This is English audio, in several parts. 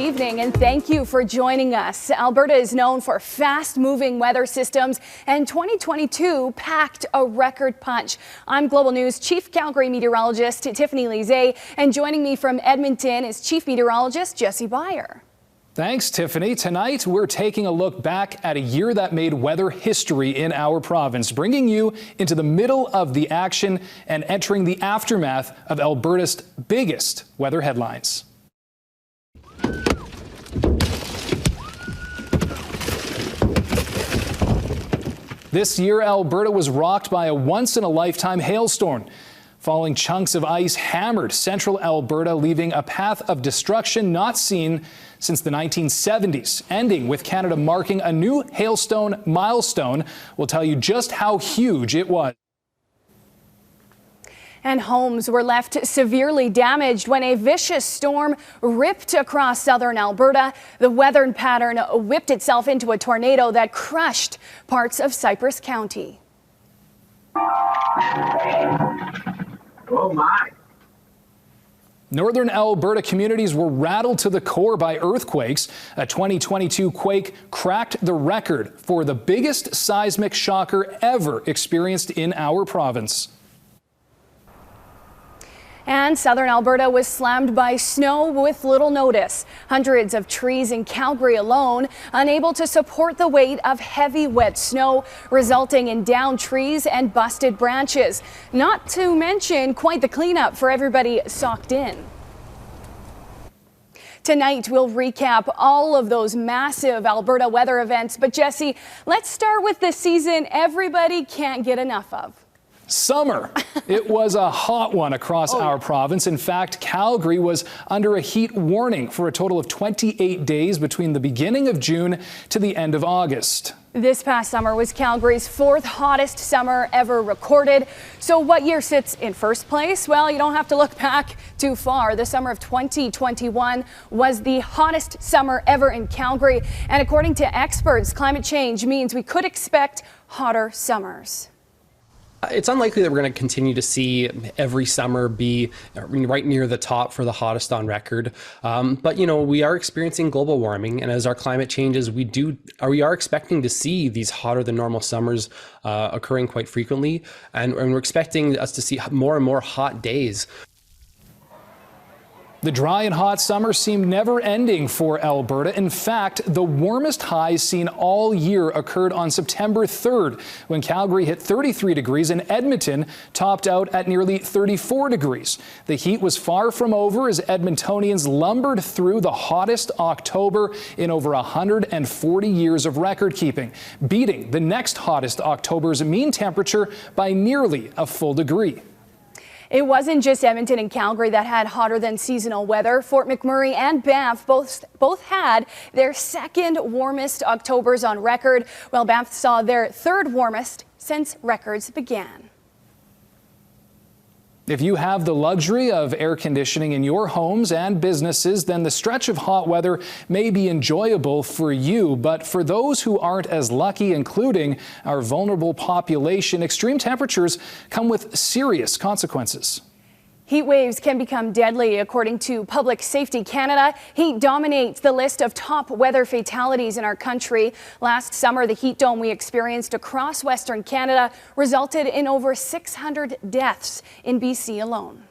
evening and thank you for joining us. Alberta is known for fast-moving weather systems and 2022 packed a record punch. I'm Global News Chief Calgary Meteorologist Tiffany Lizet, and joining me from Edmonton is Chief Meteorologist Jesse Beyer. Thanks, Tiffany. Tonight, we're taking a look back at a year that made weather history in our province, bringing you into the middle of the action and entering the aftermath of Alberta's biggest weather headlines. This year, Alberta was rocked by a once-in-a-lifetime hailstorm. Falling chunks of ice hammered central Alberta, leaving a path of destruction not seen since the 1970s, ending with Canada marking a new hailstone milestone. We'll tell you just how huge it was. And homes were left severely damaged when a vicious storm ripped across southern Alberta. The weather pattern whipped itself into a tornado that crushed parts of Cypress County. Oh my. Northern Alberta communities were rattled to the core by earthquakes. A 2022 quake cracked the record for the biggest seismic shocker ever experienced in our province. And southern Alberta was slammed by snow with little notice. Hundreds of trees in Calgary alone unable to support the weight of heavy wet snow, resulting in downed trees and busted branches. Not to mention quite the cleanup for everybody socked in. Tonight, we'll recap all of those massive Alberta weather events. But Jesse, let's start with the season everybody can't get enough of. Summer. It was a hot one across our province. In fact, Calgary was under a heat warning for a total of 28 days between the beginning of June to the end of August. This past summer was Calgary's fourth hottest summer ever recorded. So what year sits in first place? Well, you don't have to look back too far. The summer of 2021 was the hottest summer ever in Calgary. And according to experts, climate change means we could expect hotter summers. It's unlikely that we're going to continue to see every summer be right near the top for the hottest on record. But, you know, we are experiencing global warming, and as our climate changes, we are expecting to see these hotter than normal summers occurring quite frequently. And we're expecting us to see more and more hot days. The dry and hot summer seemed never ending for Alberta. In fact, the warmest highs seen all year occurred on September 3rd, when Calgary hit 33 degrees and Edmonton topped out at nearly 34 degrees. The heat was far from over as Edmontonians lumbered through the hottest October in over 140 years of record keeping, beating the next hottest October's mean temperature by nearly a full degree. It wasn't just Edmonton and Calgary that had hotter than seasonal weather. Fort McMurray and Banff both had their second warmest Octobers on record, while Banff saw their third warmest since records began. If you have the luxury of air conditioning in your homes and businesses, then the stretch of hot weather may be enjoyable for you. But for those who aren't as lucky, including our vulnerable population, extreme temperatures come with serious consequences. Heat waves can become deadly, according to Public Safety Canada. Heat dominates the list of top weather fatalities in our country. Last summer, the heat dome we experienced across Western Canada resulted in over 600 deaths in BC alone.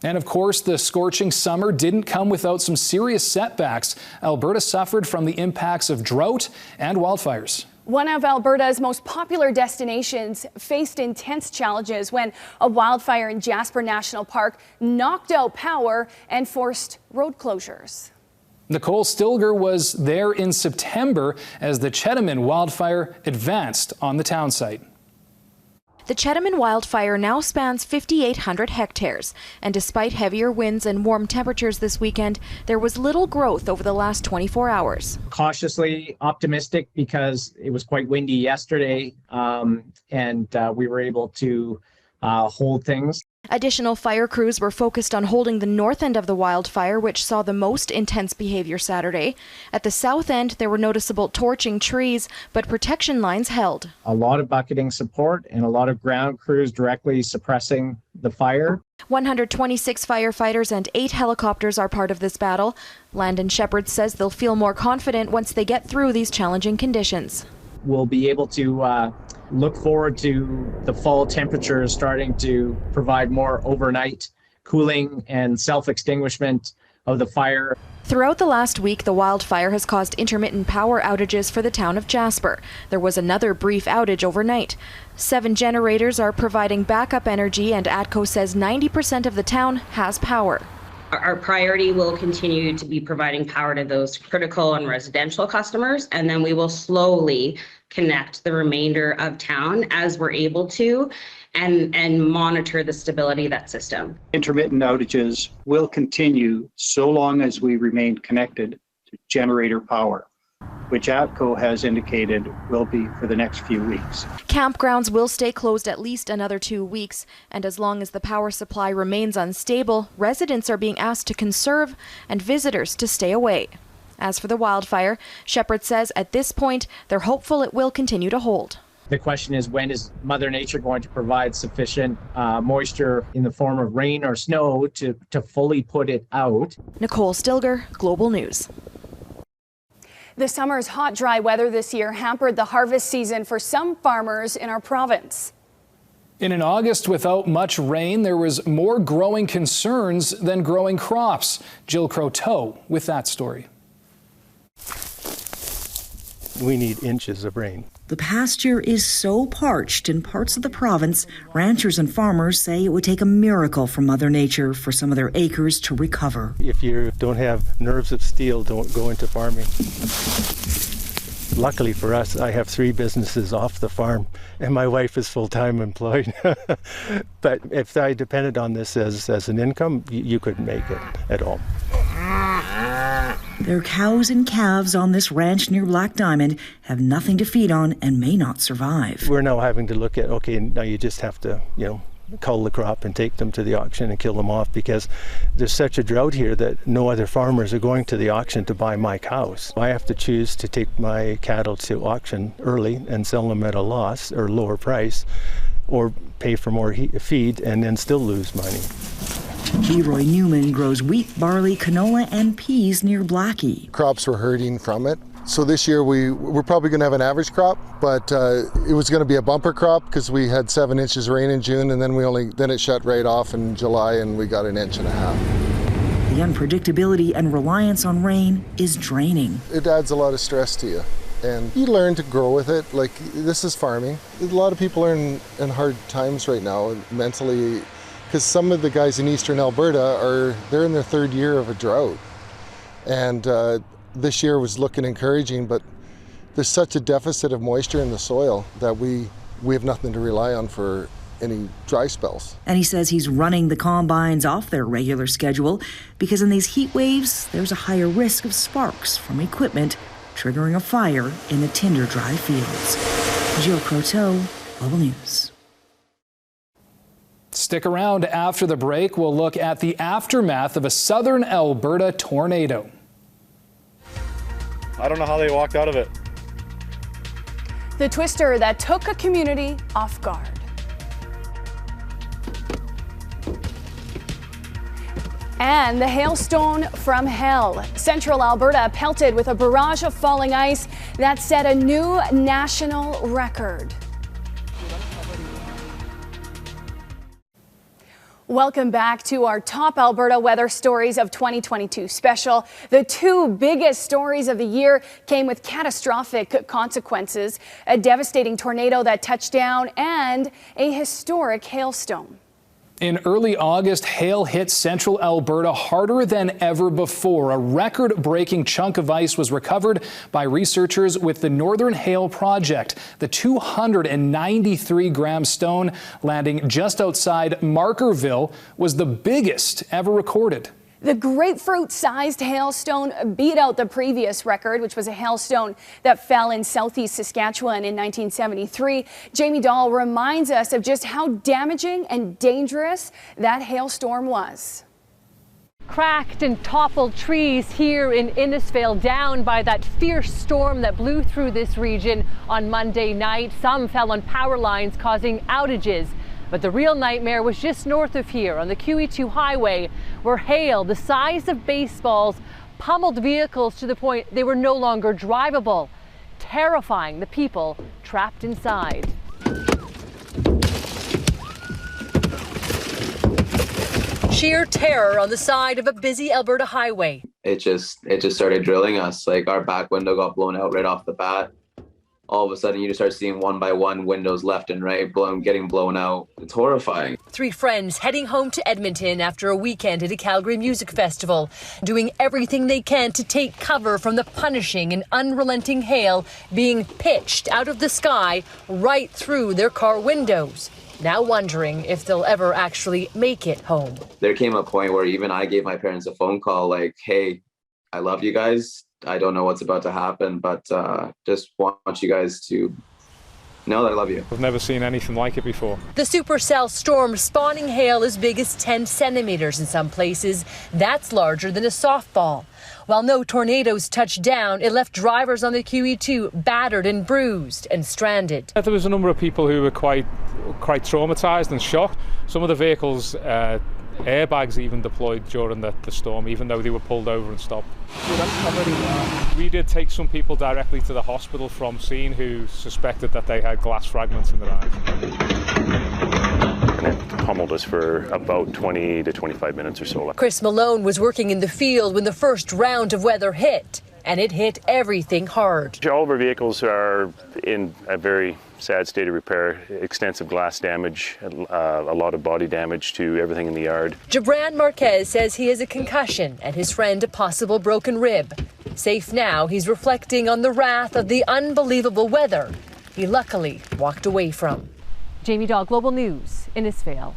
And of course, the scorching summer didn't come without some serious setbacks. Alberta suffered from the impacts of drought and wildfires. One of Alberta's most popular destinations faced intense challenges when a wildfire in Jasper National Park knocked out power and forced road closures. Nicole Stilger was there in September as the Chetamon wildfire advanced on the town site. The Chetamon wildfire now spans 5,800 hectares, and despite heavier winds and warm temperatures this weekend, there was little growth over the last 24 hours. Cautiously optimistic because it was quite windy yesterday, and we were able to hold things. Additional fire crews were focused on holding the north end of the wildfire, which saw the most intense behavior Saturday. At the south end, there were noticeable torching trees, but protection lines held. A lot of bucketing support and a lot of ground crews directly suppressing the fire. 126 firefighters and 8 helicopters are part of this battle. Landon Shepherd says they'll feel more confident once they get through these challenging conditions. We'll be able to look forward to the fall temperatures starting to provide more overnight cooling and self-extinguishment of the fire. Throughout the last week, the wildfire has caused intermittent power outages for the town of Jasper. There was another brief outage overnight. 7 generators are providing backup energy, and ATCO says 90% of the town has power. Our priority will continue to be providing power to those critical and residential customers, and then we will slowly connect the remainder of town as we're able to and monitor the stability of that system. Intermittent outages will continue so long as we remain connected to generator power, which ATCO has indicated will be for the next few weeks. Campgrounds will stay closed at least another 2 weeks, and as long as the power supply remains unstable, residents are being asked to conserve and visitors to stay away. As for the wildfire, Shepherd says at this point they're hopeful it will continue to hold. The question is, when is Mother Nature going to provide sufficient moisture in the form of rain or snow to fully put it out? Nicole Stilger, Global News. The summer's hot, dry weather this year hampered the harvest season for some farmers in our province. In an August without much rain, there was more growing concerns than growing crops. Jill Croteau with that story. We need inches of rain. The pasture is so parched in parts of the province, ranchers and farmers say it would take a miracle from Mother Nature for some of their acres to recover. If you don't have nerves of steel, don't go into farming. Luckily for us, I have 3 businesses off the farm, and my wife is full-time employed. But if I depended on this as an income, you couldn't make it at all. Their cows and calves on this ranch near Black Diamond have nothing to feed on and may not survive. We're now having to look at, okay, now you just have to, cull the crop and take them to the auction and kill them off, because there's such a drought here that no other farmers are going to the auction to buy my cows. I have to choose to take my cattle to auction early and sell them at a loss or lower price, or pay for more feed and then still lose money. Leroy Newman grows wheat, barley, canola, and peas near Blackie. Crops were hurting from it. So this year we're probably going to have an average crop, but it was going to be a bumper crop because we had 7 inches rain in June, and then it shut right off in July, and we got 1.5 inches. The unpredictability and reliance on rain is draining. It adds a lot of stress to you, and you learn to grow with it. Like, this is farming. A lot of people are in hard times right now mentally, because some of the guys in eastern Alberta they're in their 3rd year of a drought, and this year was looking encouraging, but there's such a deficit of moisture in the soil that we have nothing to rely on for any dry spells. And he says he's running the combines off their regular schedule because in these heat waves, there's a higher risk of sparks from equipment triggering a fire in the tinder dry fields. Jill Croteau, Global News. Stick around after the break. We'll look at the aftermath of a southern Alberta tornado. I don't know how they walked out of it. The twister that took a community off guard. And the hailstone from hell. Central Alberta pelted with a barrage of falling ice that set a new national record. Welcome back to our top Alberta weather stories of 2022 special. The 2 biggest stories of the year came with catastrophic consequences: a devastating tornado that touched down and a historic hailstone. In early August, hail hit central Alberta harder than ever before. A record-breaking chunk of ice was recovered by researchers with the Northern Hail Project. The 293-gram stone landing just outside Markerville was the biggest ever recorded. The grapefruit-sized hailstone beat out the previous record, which was a hailstone that fell in southeast Saskatchewan in 1973. Jamie Dahl reminds us of just how damaging and dangerous that hailstorm was. Cracked and toppled trees here in Innisfail down by that fierce storm that blew through this region on Monday night. Some fell on power lines, causing outages. But the real nightmare was just north of here on the QE2 highway, where hail the size of baseballs pummeled vehicles to the point they were no longer drivable, terrifying the people trapped inside. Sheer terror on the side of a busy Alberta highway. It just started drilling us. Like, our back window got blown out right off the bat. All of a sudden, you just start seeing one by one windows left and right getting blown out. It's horrifying. 3 friends heading home to Edmonton after a weekend at a Calgary music festival, doing everything they can to take cover from the punishing and unrelenting hail being pitched out of the sky right through their car windows. Now wondering if they'll ever actually make it home. There came a point where even I gave my parents a phone call like, hey, I love you guys. I don't know what's about to happen, but just want you guys to know that I love you. I've never seen anything like it before. The supercell storm spawning hail as big as 10 centimeters in some places. That's larger than a softball. While no tornadoes touched down, it left drivers on the QE2 battered and bruised and stranded. There was a number of people who were quite traumatized and shocked. Some of the vehicles, airbags even deployed during the storm, even though they were pulled over and stopped. We did take some people directly to the hospital from scene who suspected that they had glass fragments in their eyes. And it pummeled us for about 20 to 25 minutes or so. Chris Malone was working in the field when the first round of weather hit, and it hit everything hard. All of our vehicles are in a very sad state of repair, extensive glass damage, a lot of body damage to everything in the yard. Gibran Marquez says he has a concussion and his friend a possible broken rib. Safe now, he's reflecting on the wrath of the unbelievable weather he luckily walked away from. Jamie Daw, Global News, Innisfail.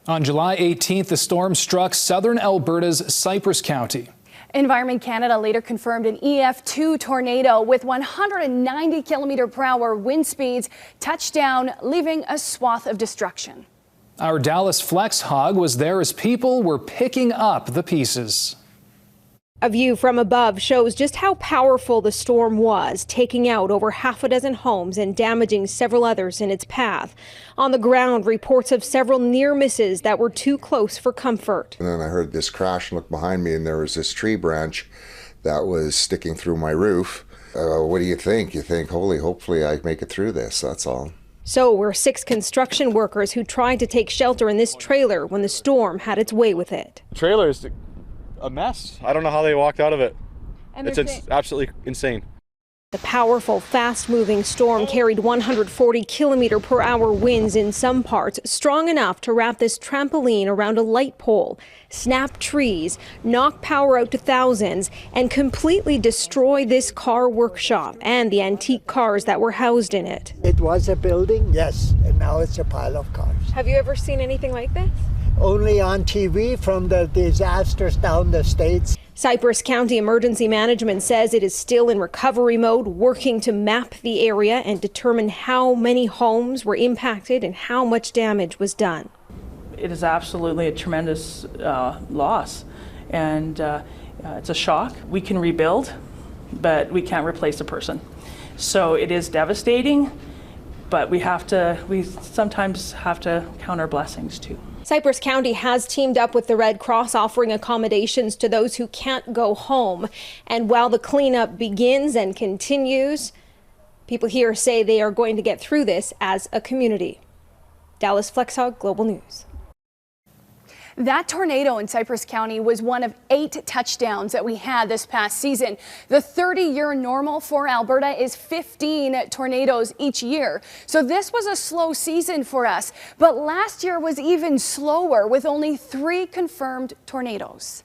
On July 18th, the storm struck southern Alberta's Cypress County. Environment Canada later confirmed an EF2 tornado with 190 km/h wind speeds touched down, leaving a swath of destruction. Our Dallas Flex Hog was there as people were picking up the pieces. A view from above shows just how powerful the storm was, taking out over half a dozen homes and damaging several others in its path. On the ground, reports of several near misses that were too close for comfort. And then I heard this crash and looked behind me, and there was this tree branch that was sticking through my roof. What do you think? You think, hopefully I make it through this, that's all. So were 6 construction workers who tried to take shelter in this trailer when the storm had its way with it. Trailers a mess. I don't know how they walked out of it. It's absolutely insane. The powerful, fast-moving storm carried 140 km/h winds in some parts, strong enough to wrap this trampoline around a light pole, snap trees, knock power out to thousands, and completely destroy this car workshop and the antique cars that were housed in it. It was a building, yes, and now it's a pile of cars. Have you ever seen anything like this? Only on TV from the disasters down the States. Cypress County Emergency Management says it is still in recovery mode, working to map the area and determine how many homes were impacted and how much damage was done. It is absolutely a tremendous loss, and it's a shock. We can rebuild, but we can't replace a person. So it is devastating, but we sometimes have to count our blessings too. Cypress County has teamed up with the Red Cross, offering accommodations to those who can't go home. And while the cleanup begins and continues, people here say they are going to get through this as a community. Dallas Flex Hog, Global News. That tornado in Cypress County was one of 8 touchdowns that we had this past season. The 30-year normal for Alberta is 15 tornadoes each year. So this was a slow season for us. But last year was even slower with only 3 confirmed tornadoes.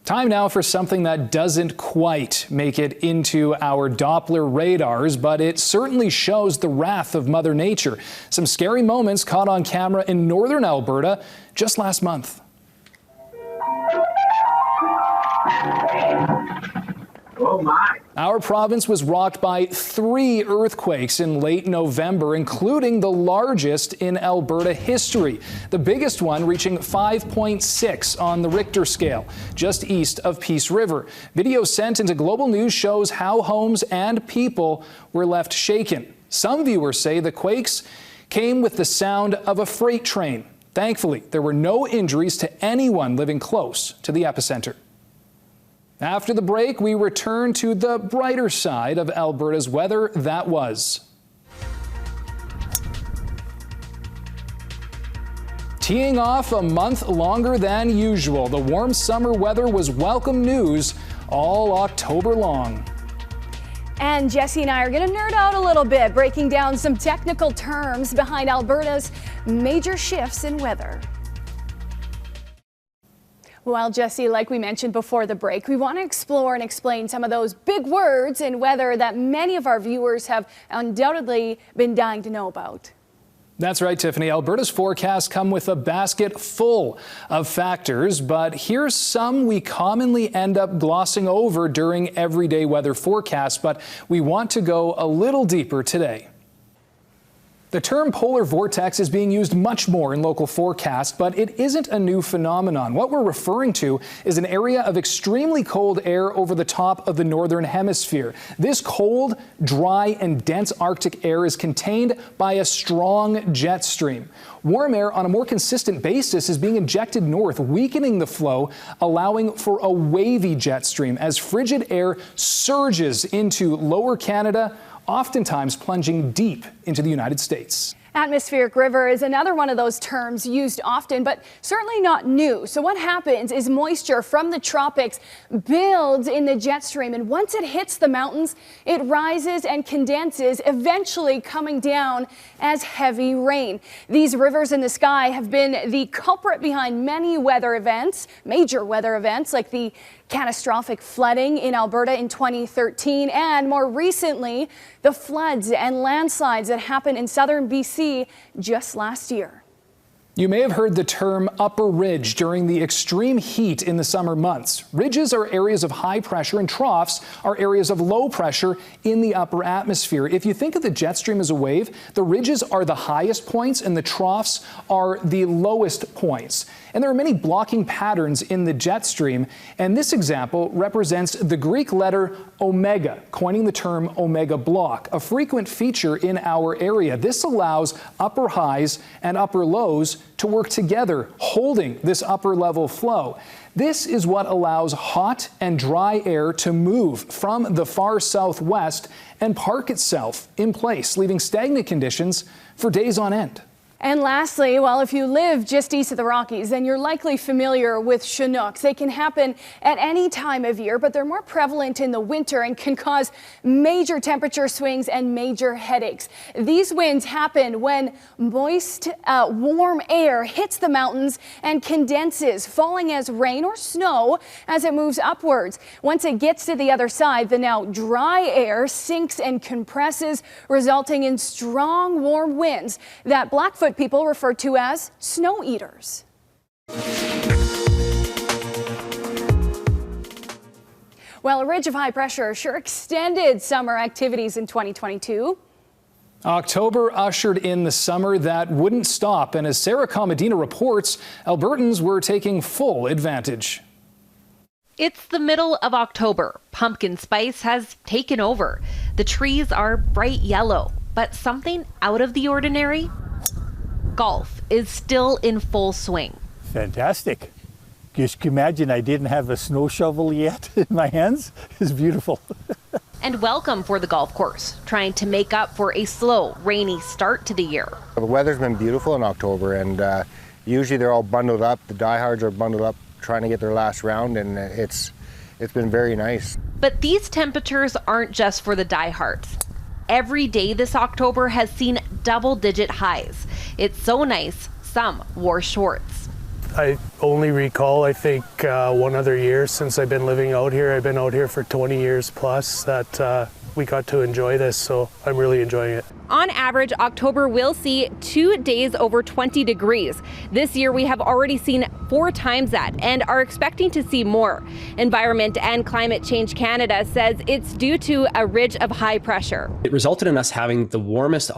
Time now for something that doesn't quite make it into our Doppler radars, but it certainly shows the wrath of Mother Nature. Some scary moments caught on camera in northern Alberta just last month. Oh my. Our province was rocked by 3 earthquakes in late November, including the largest in Alberta history. The biggest one reaching 5.6 on the Richter scale, just east of Peace River. Video sent into Global News shows how homes and people were left shaken. Some viewers say the quakes came with the sound of a freight train. Thankfully, there were no injuries to anyone living close to the epicenter. After the break, we return to the brighter side of Alberta's weather that was. Teeing off a month longer than usual, the warm summer weather was welcome news all October long. And Jesse and I are going to nerd out a little bit, breaking down some technical terms behind Alberta's major shifts in weather. Well, Jesse, like we mentioned before the break, we want to explore and explain some of those big words in weather that many of our viewers have undoubtedly been dying to know about. That's right, Tiffany. Alberta's forecasts come with a basket full of factors, but here's some we commonly end up glossing over during everyday weather forecasts, but we want to go a little deeper today. The term polar vortex is being used much more in local forecasts, but it isn't a new phenomenon. What we're referring to is an area of extremely cold air over the top of the northern hemisphere. This cold, dry, and dense Arctic air is contained by a strong jet stream. Warm air on a more consistent basis is being injected north, weakening the flow, allowing for a wavy jet stream as frigid air surges into lower Canada, oftentimes plunging deep into the United States. Atmospheric river is another one of those terms used often, but certainly not new. So what happens is moisture from the tropics builds in the jet stream, and once it hits the mountains, it rises and condenses, eventually coming down as heavy rain. These rivers in the sky have been the culprit behind many weather events, major weather events like the catastrophic flooding in Alberta in 2013, and more recently, the floods and landslides that happened in southern BC just last year. You may have heard the term upper ridge during the extreme heat in the summer months. Ridges are areas of high pressure and troughs are areas of low pressure in the upper atmosphere. If you think of the jet stream as a wave, the ridges are the highest points and the troughs are the lowest points. And there are many blocking patterns in the jet stream, and this example represents the Greek letter omega, coining the term omega block, a frequent feature in our area. This allows upper highs and upper lows to work together, holding this upper level flow. This is what allows hot and dry air to move from the far southwest and park itself in place, leaving stagnant conditions for days on end. And lastly, well, if you live just east of the Rockies, then you're likely familiar with Chinooks. They can happen at any time of year, but they're more prevalent in the winter and can cause major temperature swings and major headaches. These winds happen when moist, warm air hits the mountains and condenses, falling as rain or snow as it moves upwards. Once it gets to the other side, the now dry air sinks and compresses, resulting in strong, warm winds that Blackfoot people refer to as snow eaters. Well, a ridge of high pressure sure extended summer activities in 2022. October ushered in the summer that wouldn't stop, and as Sarah Comedina reports, Albertans were taking full advantage. It's the middle of October. Pumpkin spice has taken over. The trees are bright yellow, but something out of the ordinary? Golf is still in full swing. Fantastic. Just imagine I didn't have a snow shovel yet in my hands. It's beautiful. And welcome for the golf course, trying to make up for a slow, rainy start to the year. The weather's been beautiful in October, and usually they're all bundled up. The diehards are bundled up trying to get their last round, and it's been very nice. But these temperatures aren't just for the diehards. Every day this October has seen double-digit highs. It's so nice, some wore shorts. I only recall, I think, one other year since I've been living out here. I've been out here for 20 years plus that we got to enjoy this, so I'm really enjoying it. On average, October will see 2 days over 20 degrees. This year, we have already seen 4 times that and are expecting to see more. Environment and Climate Change Canada says it's due to a ridge of high pressure. It resulted in us having the warmest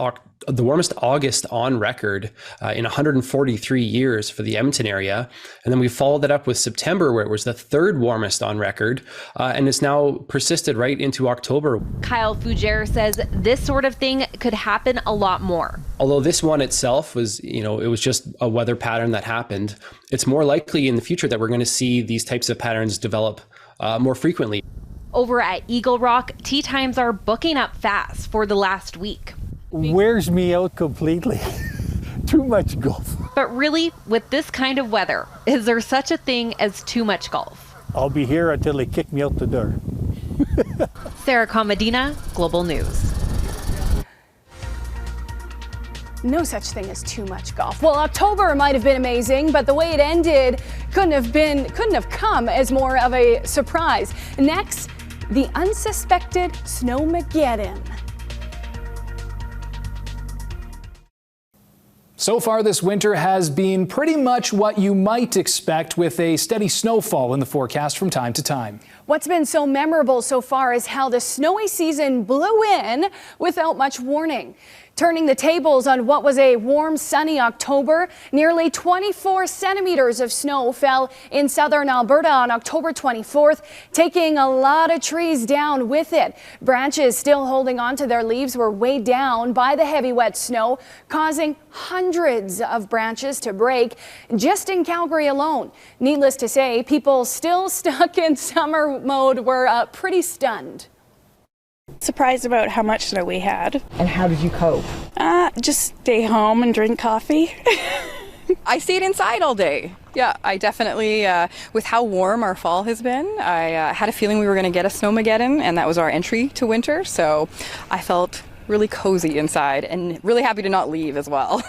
the warmest August on record in 143 years for the Edmonton area. And then we followed that up with September, where it was the third warmest on record. And it's now persisted right into October. Kyle Fougere says this sort of thing could happen a lot more. Although this one itself was, it was just a weather pattern that happened, it's more likely in the future that we're going to see these types of patterns develop more frequently. Over at Eagle Rock, tea times are booking up fast for the last week. Wears me out completely. Too much golf. But really, with this kind of weather, is there such a thing as too much golf? I'll be here until they kick me out the door. Sarah Comadina, Global News. No such thing as too much golf. Well, October might have been amazing, but the way it ended couldn't have come as more of a surprise. Next, the unsuspected Snowmageddon. So far this winter has been pretty much what you might expect, with a steady snowfall in the forecast from time to time. What's been so memorable so far is how the snowy season blew in without much warning. Turning the tables on what was a warm, sunny October, nearly 24 centimeters of snow fell in southern Alberta on October 24th, taking a lot of trees down with it. Branches still holding on to their leaves were weighed down by the heavy wet snow, causing hundreds of branches to break just in Calgary alone. Needless to say, people still stuck in summer mode were pretty stunned. Surprised about how much snow we had. And how did you cope? Just stay home and drink coffee. I stayed inside all day. Yeah, I definitely, with how warm our fall has been, I had a feeling we were going to get a snowmageddon, and that was our entry to winter. So I felt really cozy inside and really happy to not leave as well.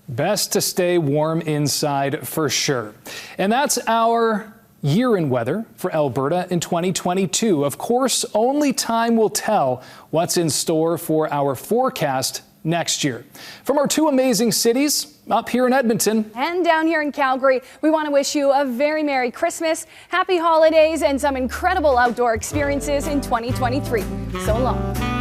Best to stay warm inside for sure. And that's our year in weather for Alberta in 2022. Of course, only time will tell what's in store for our forecast next year. From our two amazing cities, up here in Edmonton and down here in Calgary, we want to wish you a very Merry Christmas, Happy Holidays, and some incredible outdoor experiences in 2023. So long.